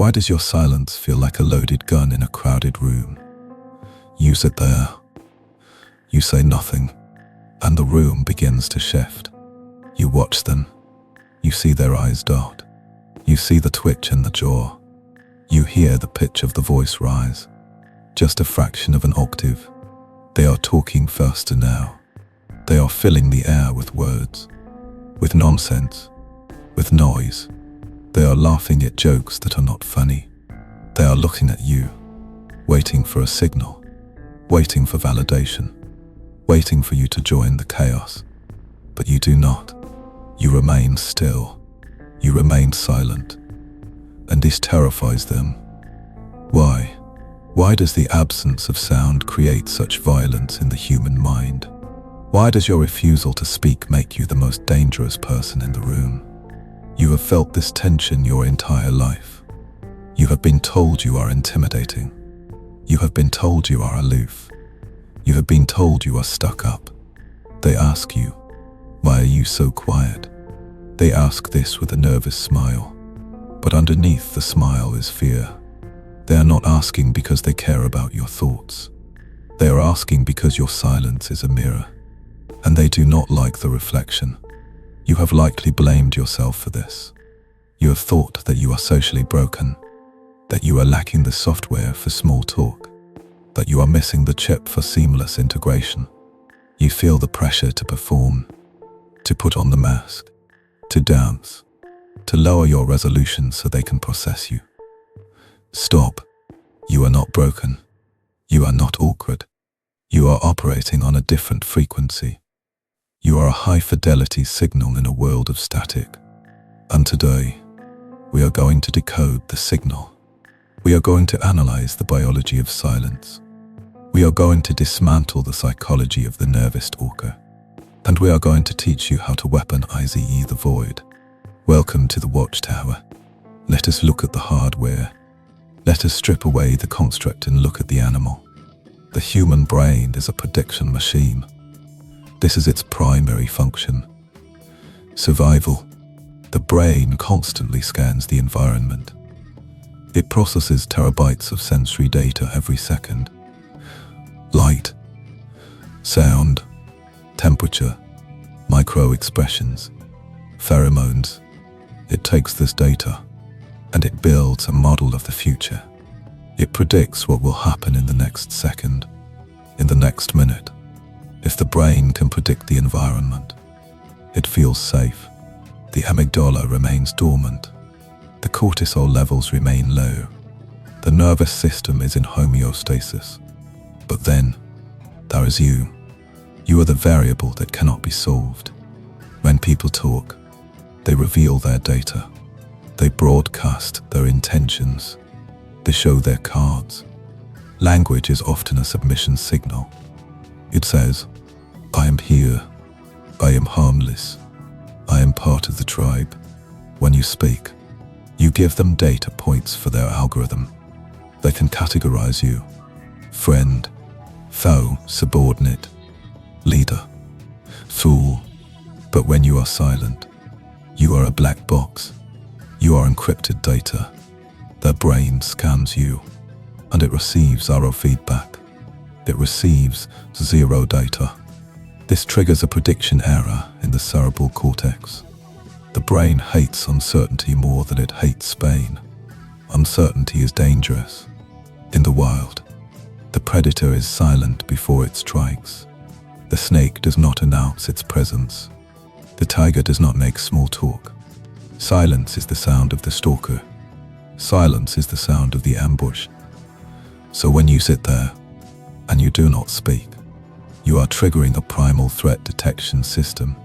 Why does your silence feel like a loaded gun in a crowded room? You sit there. You say nothing, and the room begins to shift. You watch them. You see their eyes dart. You see the twitch in the jaw. You hear the pitch of the voice rise. Just a fraction of an octave. They are talking faster now. They are filling the air with words, with nonsense, with noise. They are laughing at jokes that are not funny. They are looking at you, waiting for a signal, waiting for validation, waiting for you to join the chaos. But you do not. You remain still. You remain silent. And this terrifies them. Why? Why does the absence of sound create such violence in the human mind? Why does your refusal to speak make you the most dangerous person in the room? You have felt this tension your entire life. You have been told you are intimidating. You have been told you are aloof. You have been told you are stuck up. They ask you, why are you so quiet? They ask this with a nervous smile. But underneath the smile is fear. They are not asking because they care about your thoughts. They are asking because your silence is a mirror. And they do not like the reflection. You have likely blamed yourself for this. You have thought that you are socially broken, that you are lacking the software for small talk, that you are missing the chip for seamless integration. You feel the pressure to perform, to put on the mask, to dance, to lower your resolution so they can process you. Stop. You are not broken. You are not awkward. You are operating on a different frequency. You are a high-fidelity signal in a world of static. And today, we are going to decode the signal. We are going to analyze the biology of silence. We are going to dismantle the psychology of the nervous talker. And we are going to teach you how to weaponize the void. Welcome to the Watchtower. Let us look at the hardware. Let us strip away the construct and look at the animal. The human brain is a prediction machine. This is its primary function. Survival. The brain constantly scans the environment. It processes terabytes of sensory data every second. Light, sound, temperature, micro-expressions, pheromones. It takes this data and it builds a model of the future. It predicts what will happen in the next second, in the next minute. If the brain can predict the environment, it feels safe. The amygdala remains dormant. The cortisol levels remain low. The nervous system is in homeostasis. But then, there is you. You are the variable that cannot be solved. When people talk, they reveal their data. They broadcast their intentions. They show their cards. Language is often a submission signal. It says, I am here. I am harmless. I am part of the tribe. When you speak, you give them data points for their algorithm. They can categorize you: friend, foe, subordinate, leader, fool. But when you are silent, you are a black box. You are encrypted data. Their brain scans you, and it receives zero feedback. It receives zero data. This triggers a prediction error in the cerebral cortex. The brain hates uncertainty more than it hates Spain. Uncertainty is dangerous. In the wild, the predator is silent before it strikes. The snake does not announce its presence. The tiger does not make small talk. Silence is the sound of the stalker. Silence is the sound of the ambush. So when you sit there and you do not speak, you are triggering a primal threat detection system.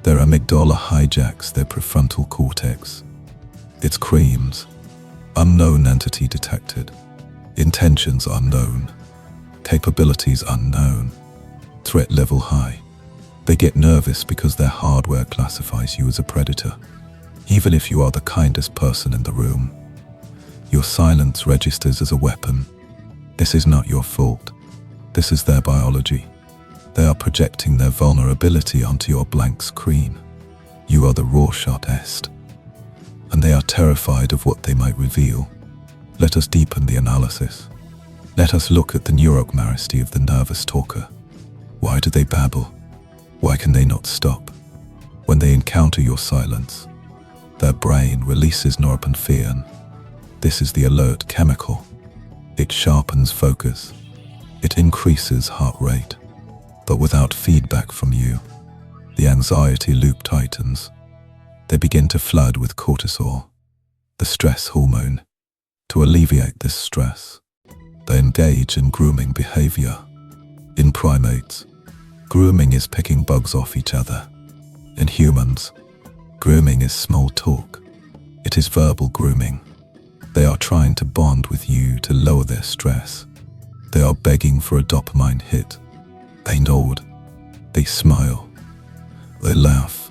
Their amygdala hijacks their prefrontal cortex. It screams, unknown entity detected, intentions unknown, capabilities unknown, threat level high. They get nervous because their hardware classifies you as a predator. Even if you are the kindest person in the room, your silence registers as a weapon. This is not your fault. This is their biology. They are projecting their vulnerability onto your blank screen. You are the Rorschach test, and they are terrified of what they might reveal. Let us deepen the analysis. Let us look at the neurochemistry of the nervous talker. Why do they babble? Why can they not stop? When they encounter your silence, their brain releases norepinephrine. This is the alert chemical. It sharpens focus. It increases heart rate. But without feedback from you, the anxiety loop tightens. They begin to flood with cortisol, the stress hormone. To alleviate this stress, they engage in grooming behavior. In primates, grooming is picking bugs off each other. In humans, grooming is small talk. It is verbal grooming. They are trying to bond with you to lower their stress. They are begging for a dopamine hit. They nod. They smile. They laugh.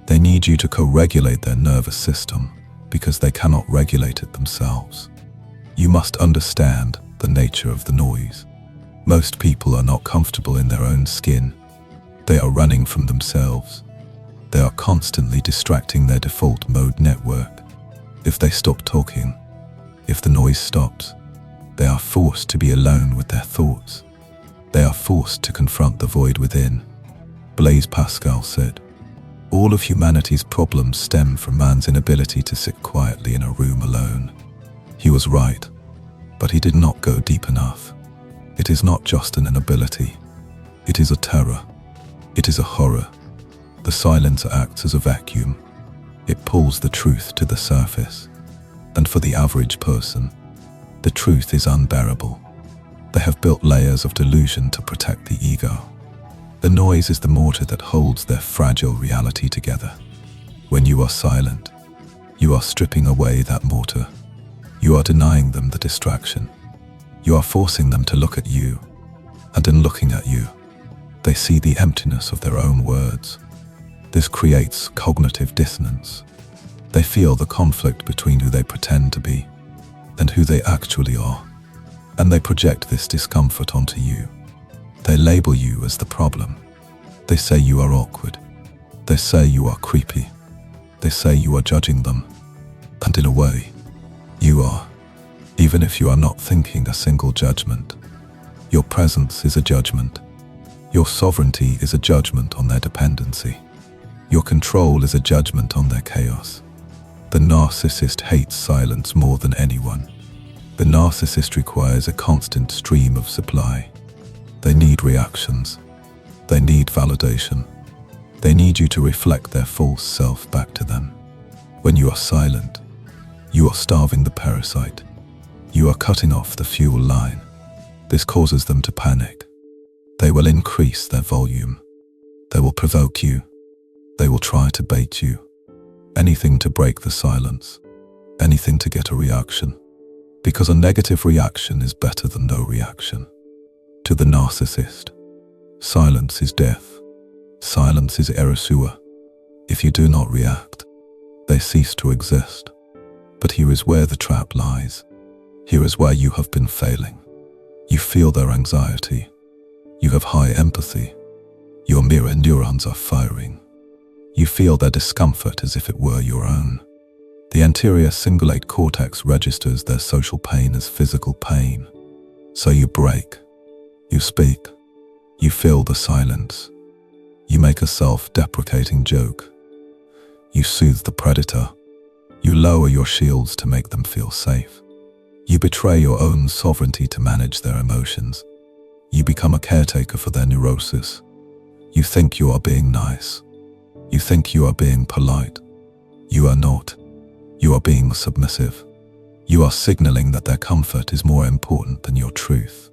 They need you to co-regulate their nervous system because they cannot regulate it themselves. You must understand the nature of the noise. Most people are not comfortable in their own skin. They are running from themselves. They are constantly distracting their default mode network. If they stop talking, if the noise stops, they are forced to be alone with their thoughts. They are forced to confront the void within. Blaise Pascal said, "All of humanity's problems stem from man's inability to sit quietly in a room alone." He was right, but he did not go deep enough. It is not just an inability. It is a terror. It is a horror. The silence acts as a vacuum. It pulls the truth to the surface. And for the average person, the truth is unbearable. They have built layers of delusion to protect the ego. The noise is the mortar that holds their fragile reality together. When you are silent, you are stripping away that mortar. You are denying them the distraction. You are forcing them to look at you, and in looking at you, they see the emptiness of their own words. This creates cognitive dissonance. They feel the conflict between who they pretend to be and who they actually are, and they project this discomfort onto you. They label you as the problem. They say you are awkward. They say you are creepy. They say you are judging them, and in a way, you are, even if you are not thinking a single judgment. Your presence is a judgment. Your sovereignty is a judgment on their dependency. Your control is a judgment on their chaos. The narcissist hates silence more than anyone. The narcissist requires a constant stream of supply. They need reactions. They need validation. They need you to reflect their false self back to them. When you are silent, you are starving the parasite. You are cutting off the fuel line. This causes them to panic. They will increase their volume. They will provoke you. They will try to bait you. Anything to break the silence. Anything to get a reaction. Because a negative reaction is better than no reaction. To the narcissist, silence is death. Silence is erasure. If you do not react, they cease to exist. But here is where the trap lies. Here is where you have been failing. You feel their anxiety. You have high empathy. Your mirror neurons are firing. You feel their discomfort as if it were your own. The anterior cingulate cortex registers their social pain as physical pain. So you break. You speak. You fill the silence. You make a self-deprecating joke. You soothe the predator. You lower your shields to make them feel safe. You betray your own sovereignty to manage their emotions. You become a caretaker for their neurosis. You think you are being nice. You think you are being polite. You are not. You are being submissive. You are signaling that their comfort is more important than your truth.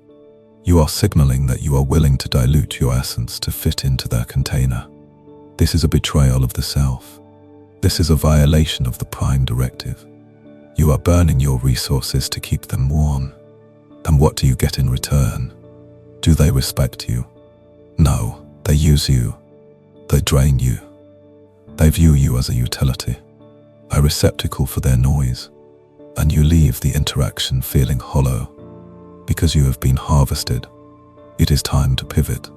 You are signaling that you are willing to dilute your essence to fit into their container. This is a betrayal of the self. This is a violation of the Prime Directive. You are burning your resources to keep them warm. And what do you get in return? Do they respect you? No, they use you. They drain you. They view you as a utility, a receptacle for their noise, and you leave the interaction feeling hollow because you have been harvested. It is time to pivot.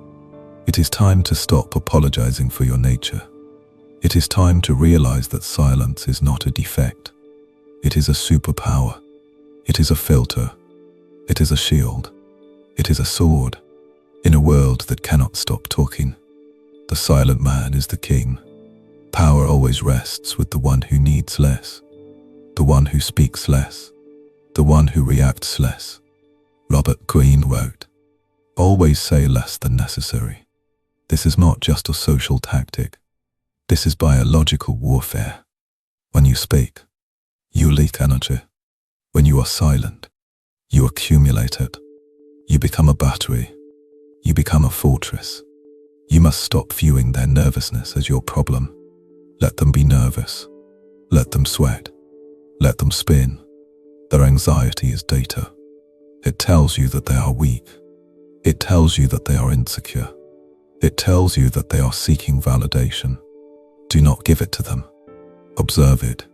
It is time to stop apologizing for your nature. It is time to realize that silence is not a defect. It is a superpower. It is a filter. It is a shield. It is a sword. In a world that cannot stop talking, the silent man is the king. Power always rests with the one who needs less, the one who speaks less, the one who reacts less. Robert Greene wrote, "Always say less than necessary." This is not just a social tactic. This is biological warfare. When you speak, you leak energy. When you are silent, you accumulate it. You become a battery. You become a fortress. You must stop viewing their nervousness as your problem. Let them be nervous. Let them sweat. Let them spin. Their anxiety is data. It tells you that they are weak. It tells you that they are insecure. It tells you that they are seeking validation. Do not give it to them. Observe it.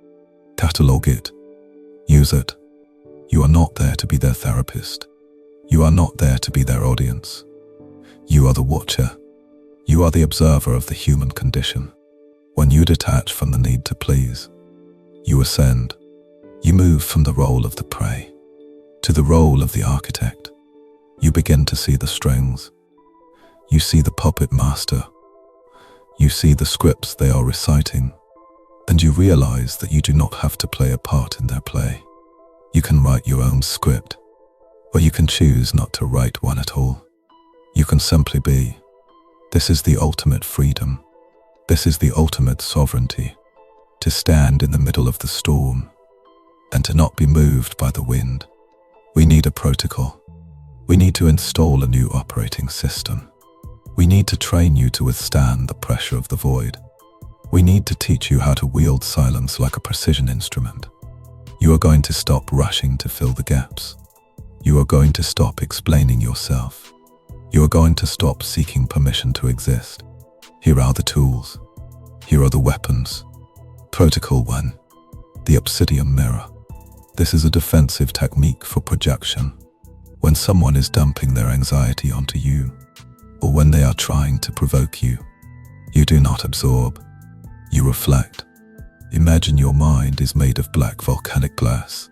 Catalog it. Use it. You are not there to be their therapist. You are not there to be their audience. You are the watcher. You are the observer of the human condition. When you detach from the need to please, you ascend. You move from the role of the prey to the role of the architect. You begin to see the strings. You see the puppet master. You see the scripts they are reciting. And you realize that you do not have to play a part in their play. You can write your own script, or you can choose not to write one at all. You can simply be. This is the ultimate freedom. This is the ultimate sovereignty. To stand in the middle of the storm and to not be moved by the wind. We need a protocol. We need to install a new operating system. We need to train you to withstand the pressure of the void. We need to teach you how to wield silence like a precision instrument. You are going to stop rushing to fill the gaps. You are going to stop explaining yourself. You are going to stop seeking permission to exist. Here are the tools. Here are the weapons. Protocol 1. The Obsidian mirror. This is a defensive technique for projection. When someone is dumping their anxiety onto you, or when they are trying to provoke you, you do not absorb. You reflect. Imagine your mind is made of black volcanic glass.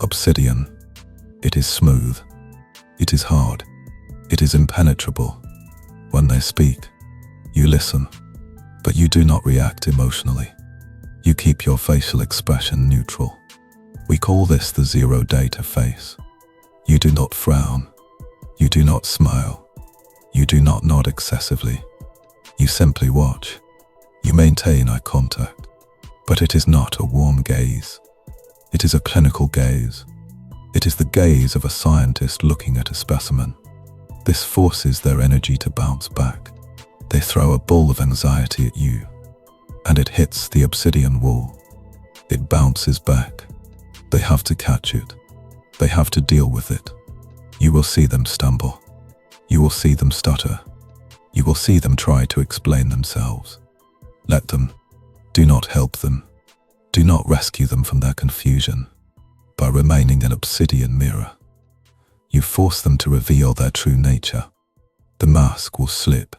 Obsidian. It is smooth. It is hard. It is impenetrable. When they speak, you listen, but you do not react emotionally. You keep your facial expression neutral. We call this the zero data face. You do not frown. You do not smile. You do not nod excessively. You simply watch. You maintain eye contact. But it is not a warm gaze. It is a clinical gaze. It is the gaze of a scientist looking at a specimen. This forces their energy to bounce back. They throw a ball of anxiety at you, and it hits the obsidian wall. It bounces back. They have to catch it. They have to deal with it. You will see them stumble. You will see them stutter. You will see them try to explain themselves. Let them. Do not help them. Do not rescue them from their confusion. By remaining an obsidian mirror, you force them to reveal their true nature. The mask will slip,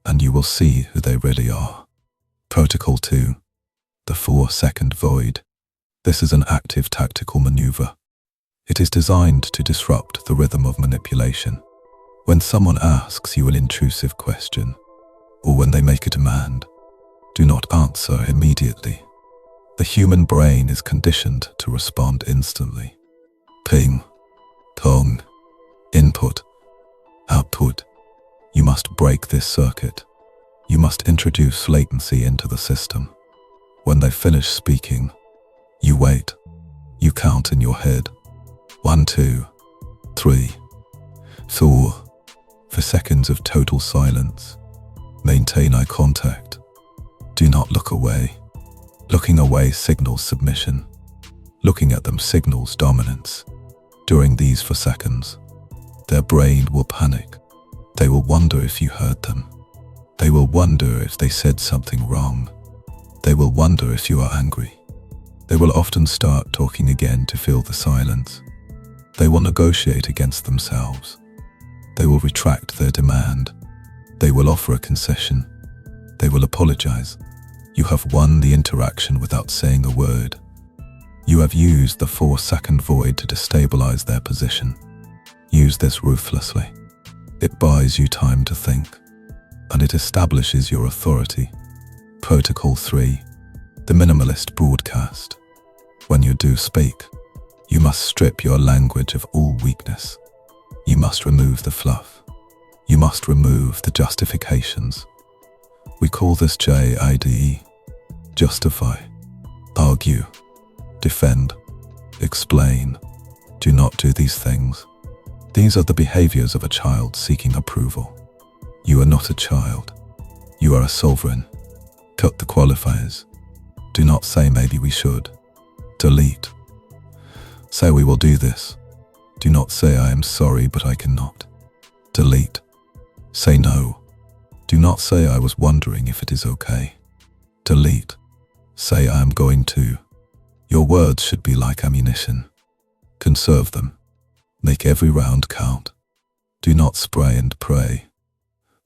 and you will see who they really are. Protocol 2. The 4-second void. This is an active tactical maneuver. It is designed to disrupt the rhythm of manipulation. When someone asks you an intrusive question, or when they make a demand, do not answer immediately. The human brain is conditioned to respond instantly. Ping, tong, input, output. You must break this circuit. You must introduce latency into the system. When they finish speaking, you wait. You count in your head. 1, 2, 3, 4. For seconds of total silence. Maintain eye contact. Do not look away. Looking away signals submission. Looking at them signals dominance. During these 4 seconds, their brain will panic. They will wonder if you heard them. They will wonder if they said something wrong. They will wonder if you are angry. They will often start talking again to fill the silence. They will negotiate against themselves. They will retract their demand. They will offer a concession. They will apologize. You have won the interaction without saying a word. You have used the 4-second void to destabilize their position. Use this ruthlessly. It buys you time to think, and it establishes your authority. Protocol 3. The Minimalist broadcast. When you do speak, you must strip your language of all weakness. You must remove the fluff. You must remove the justifications. We call this JIDE. Justify, argue, defend, explain. Do not do these things. These are the behaviors of a child seeking approval. You are not a child. You are a sovereign. Cut the qualifiers. Do not say maybe we should. Delete. Say we will do this. Do not say I am sorry but I cannot. Delete. Say no. Do not say I was wondering if it is okay. Delete. Say I am going to. Your words should be like ammunition. Conserve them. Make every round count. Do not spray and pray.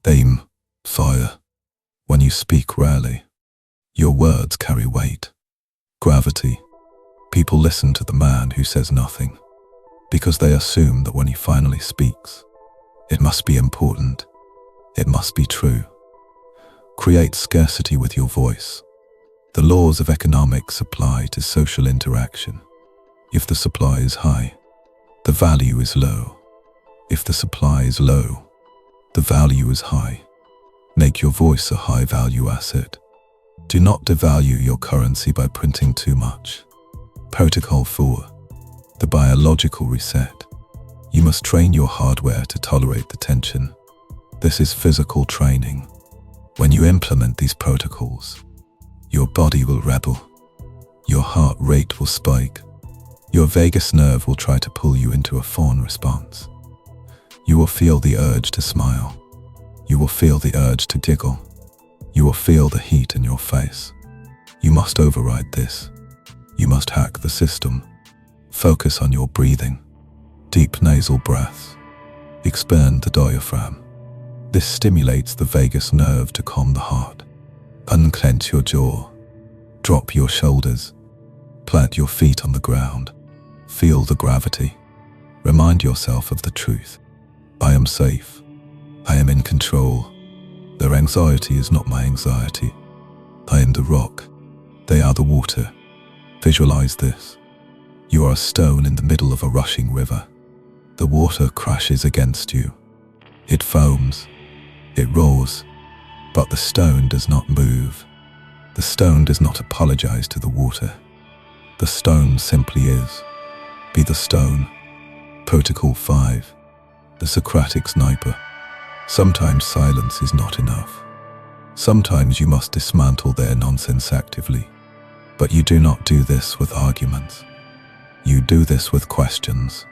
Aim. Fire. When you speak rarely, your words carry weight. Gravity. People listen to the man who says nothing, because they assume that when he finally speaks, it must be important. It must be true. Create scarcity with your voice. The laws of economics apply to social interaction. If the supply is high, the value is low. If the supply is low, the value is high. Make your voice a high-value asset. Do not devalue your currency by printing too much. Protocol 4. The biological reset. You must train your hardware to tolerate the tension. This is physical training. When you implement these protocols, your body will rebel. Your heart rate will spike. Your vagus nerve will try to pull you into a fawn response. You will feel the urge to smile. You will feel the urge to giggle. You will feel the heat in your face. You must override this. You must hack the system. Focus on your breathing. Deep nasal breaths. Expand the diaphragm. This stimulates the vagus nerve to calm the heart. Unclench your jaw. Drop your shoulders. Plant your feet on the ground. Feel the gravity. Remind yourself of the truth. I am safe. I am in control. Their anxiety is not my anxiety. I am the rock. They are the water. Visualize this. You are a stone in the middle of a rushing river. The water crashes against you. It foams. It roars. But the stone does not move. The stone does not apologize to the water. The stone simply is. Be the stone. Protocol 5. The Socratic sniper. Sometimes silence is not enough. Sometimes you must dismantle their nonsense actively. But you do not do this with arguments. You do this with questions.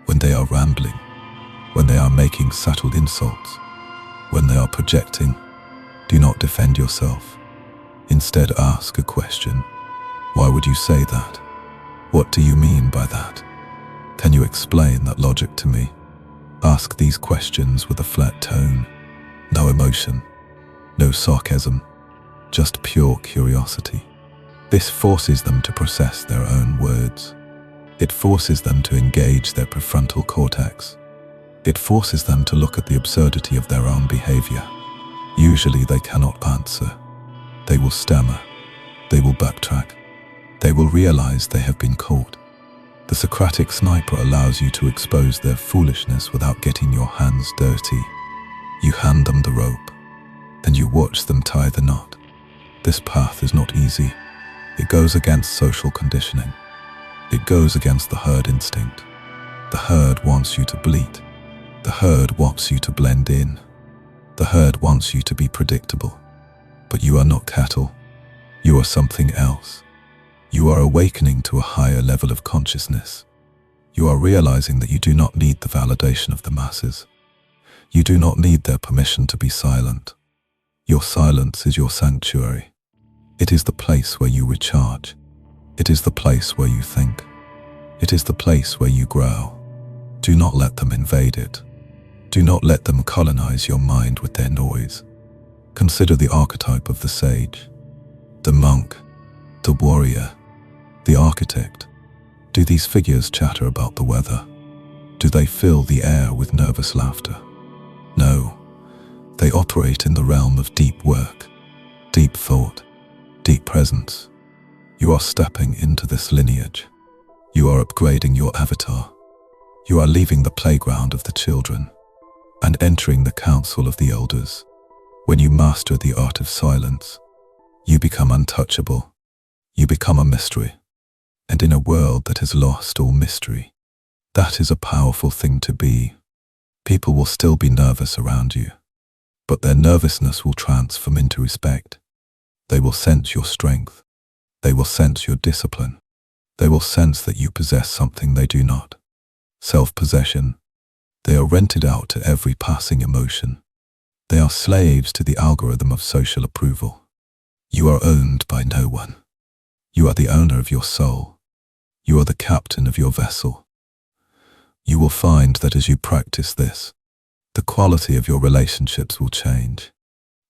When they are rambling, when they are making subtle insults, when they are projecting, do not defend yourself. Instead, ask a question. Why would you say that? What do you mean by that? Can you explain that logic to me? Ask these questions with a flat tone. No emotion, no sarcasm, just pure curiosity. This forces them to process their own words. It forces them to engage their prefrontal cortex. It forces them to look at the absurdity of their own behavior. Usually they cannot answer. They will stammer. They will backtrack. They will realize they have been caught. The Socratic sniper allows you to expose their foolishness without getting your hands dirty. You hand them the rope, then you watch them tie the knot. This path is not easy. It goes against social conditioning. It goes against the herd instinct. The herd wants you to bleat. The herd wants you to blend in. The herd wants you to be predictable. But you are not cattle. You are something else. You are awakening to a higher level of consciousness. You are realizing that you do not need the validation of the masses. You do not need their permission to be silent. Your silence is your sanctuary. It is the place where you recharge. It is the place where you think. It is the place where you grow. Do not let them invade it. Do not let them colonize your mind with their noise. Consider the archetype of the sage, the monk, the warrior. The architect. Do these figures chatter about the weather? Do they fill the air with nervous laughter? No, they operate in the realm of deep work, deep thought, deep presence. You are stepping into this lineage. You are upgrading your avatar. You are leaving the playground of the children and entering the council of the elders. When you master the art of silence, you become untouchable. You become a mystery. And in a world that has lost all mystery, that is a powerful thing to be. People will still be nervous around you, but their nervousness will transform into respect. They will sense your strength. They will sense your discipline. They will sense that you possess something they do not. Self-possession. They are rented out to every passing emotion. They are slaves to the algorithm of social approval. You are owned by no one. You are the owner of your soul. You are the captain of your vessel. You will find that as you practice this, the quality of your relationships will change.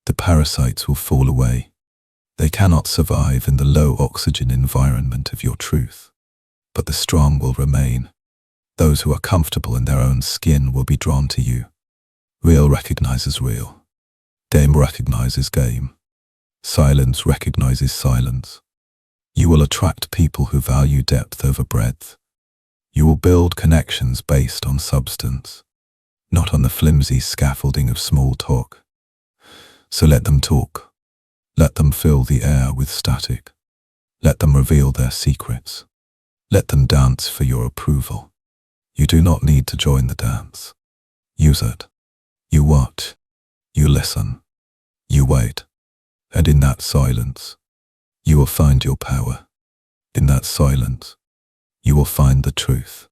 The parasites will fall away. They cannot survive in the low oxygen environment of your truth. But the strong will remain. Those who are comfortable in their own skin will be drawn to you. Real recognizes real. Game recognizes game. Silence recognizes silence. You will attract people who value depth over breadth. You will build connections based on substance, not on the flimsy scaffolding of small talk. So let them talk. Let them fill the air with static. Let them reveal their secrets. Let them dance for your approval. You do not need to join the dance. Use it. You watch. You listen. You wait. And in that silence, you will find your power. In that silence, you will find the truth.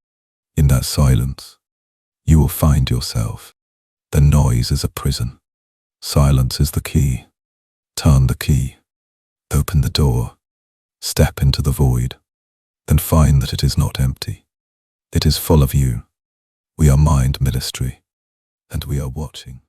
In that silence, you will find yourself. The noise is a prison. Silence is the key. Turn the key. Open the door. Step into the void. Then find that it is not empty. It is full of you. We are mind ministry, and we are watching.